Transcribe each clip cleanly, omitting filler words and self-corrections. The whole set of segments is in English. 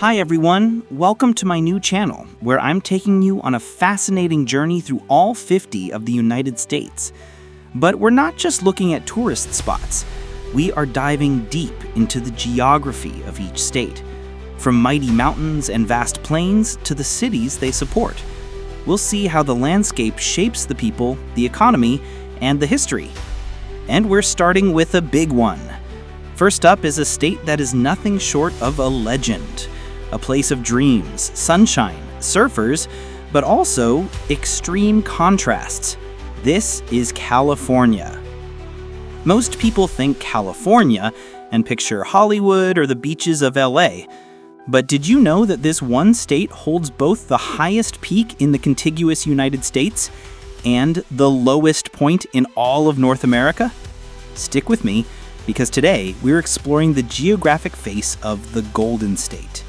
Hi everyone, welcome to my new channel, where I'm taking you on a fascinating journey through all 50 of the United States. But we're not just looking at tourist spots. We are diving deep into the geography of each state, from mighty mountains and vast plains to the cities they support. We'll see how the landscape shapes the people, the economy, and the history. And we're starting with a big one. First up is a state that is nothing short of a legend. A place of dreams, sunshine, surfers, but also extreme contrasts. This is California. Most people think California and picture Hollywood or the beaches of LA. But did you know that this one state holds both the highest peak in the contiguous United States and the lowest point in all of North America? Stick with me, because today we're exploring the geographic face of the Golden State.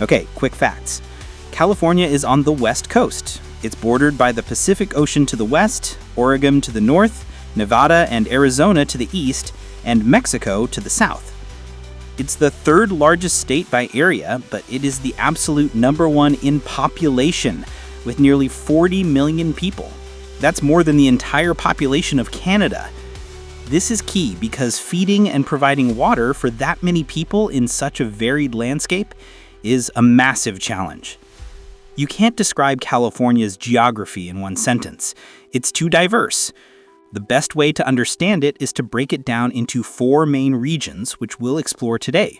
Okay, quick facts. California is on the west coast. It's bordered by the Pacific Ocean to the west, Oregon to the north, Nevada and Arizona to the east, and Mexico to the south. It's the third largest state by area, but it is the absolute number one in population, with nearly 40 million people. That's more than the entire population of Canada. This is key because feeding and providing water for that many people in such a varied landscape is a massive challenge. You can't describe California's geography in one sentence. It's too diverse. The best way to understand it is to break it down into four main regions, which we'll explore today.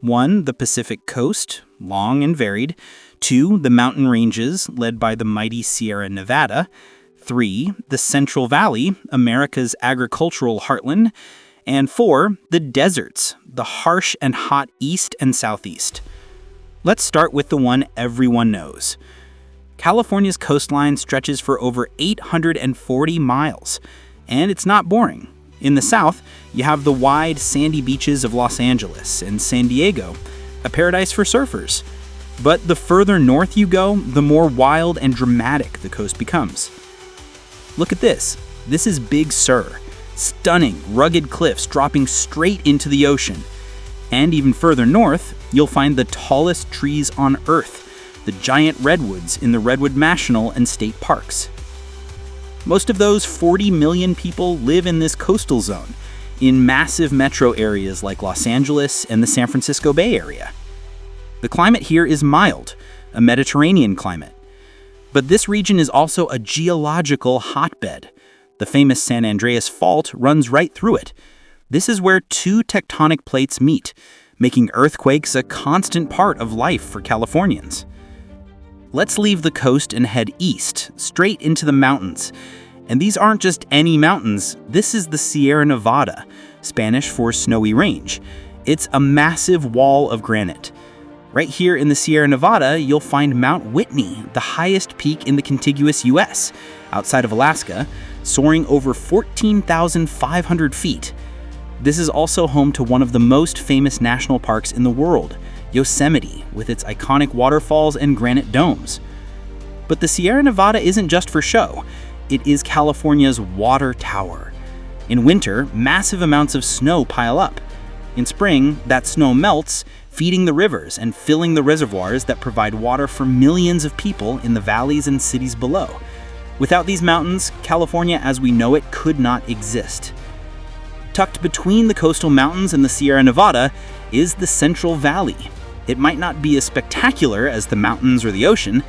1, the Pacific Coast, long and varied. 2, the mountain ranges, led by the mighty Sierra Nevada. 3, the Central Valley, America's agricultural heartland. And 4, the deserts, the harsh and hot east and southeast. Let's start with the one everyone knows. California's coastline stretches for over 840 miles, and it's not boring. In the south, you have the wide, sandy beaches of Los Angeles and San Diego, a paradise for surfers. But the further north you go, the more wild and dramatic the coast becomes. Look at this. This is Big Sur. Stunning, rugged cliffs dropping straight into the ocean. And even further north, you'll find the tallest trees on Earth, the giant redwoods in the Redwood National and State Parks. Most of those 40 million people live in this coastal zone, in massive metro areas like Los Angeles and the San Francisco Bay Area. The climate here is mild, a Mediterranean climate. But this region is also a geological hotbed. The famous San Andreas Fault runs right through it. This is where two tectonic plates meet, making earthquakes a constant part of life for Californians. Let's leave the coast and head east, straight into the mountains. And these aren't just any mountains. This is the Sierra Nevada, Spanish for snowy range. It's a massive wall of granite. Right here in the Sierra Nevada, you'll find Mount Whitney, the highest peak in the contiguous US, outside of Alaska, soaring over 14,500 feet. This is also home to one of the most famous national parks in the world, Yosemite, with its iconic waterfalls and granite domes. But the Sierra Nevada isn't just for show. It is California's water tower. In winter, massive amounts of snow pile up. In spring, that snow melts, feeding the rivers and filling the reservoirs that provide water for millions of people in the valleys and cities below. Without these mountains, California as we know it could not exist. Tucked between the coastal mountains and the Sierra Nevada is the Central Valley. It might not be as spectacular as the mountains or the ocean,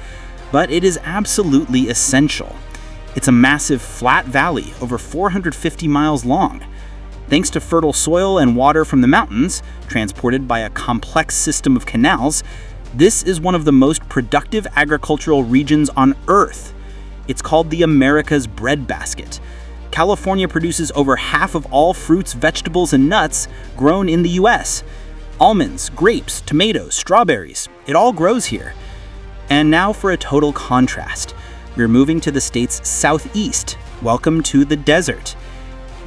but it is absolutely essential. It's a massive flat valley over 450 miles long. Thanks to fertile soil and water from the mountains, transported by a complex system of canals, this is one of the most productive agricultural regions on Earth. It's called the America's Breadbasket. California produces over half of all fruits, vegetables, and nuts grown in the US. Almonds, grapes, tomatoes, strawberries, it all grows here. And now for a total contrast. We're moving to the state's southeast. Welcome to the desert.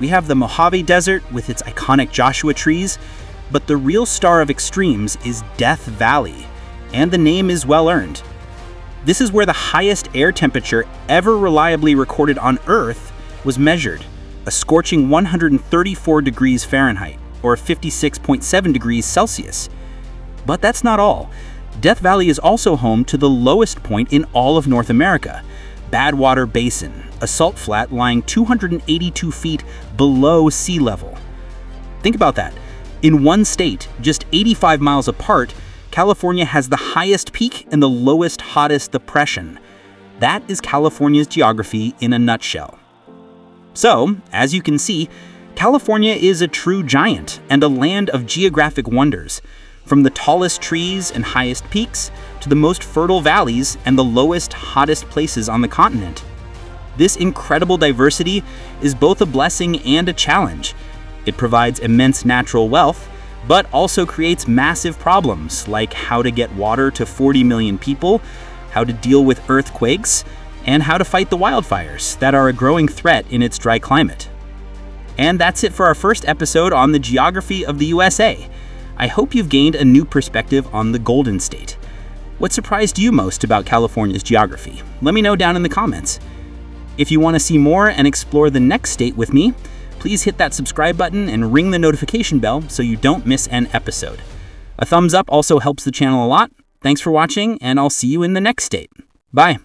We have the Mojave Desert with its iconic Joshua trees, but the real star of extremes is Death Valley, and the name is well earned. This is where the highest air temperature ever reliably recorded on Earth was measured, a scorching 134 degrees Fahrenheit, or 56.7 degrees Celsius. But that's not all. Death Valley is also home to the lowest point in all of North America, Badwater Basin, a salt flat lying 282 feet below sea level. Think about that. In one state, just 85 miles apart, California has the highest peak and the lowest, hottest depression. That is California's geography in a nutshell. So, as you can see, California is a true giant and a land of geographic wonders, from the tallest trees and highest peaks to the most fertile valleys and the lowest, hottest places on the continent. This incredible diversity is both a blessing and a challenge. It provides immense natural wealth, but also creates massive problems like how to get water to 40 million people, how to deal with earthquakes, and how to fight the wildfires that are a growing threat in its dry climate. And that's it for our first episode on the geography of the USA. I hope you've gained a new perspective on the Golden State. What surprised you most about California's geography? Let me know down in the comments. If you want to see more and explore the next state with me, please hit that subscribe button and ring the notification bell so you don't miss an episode. A thumbs up also helps the channel a lot. Thanks for watching, and I'll see you in the next state. Bye.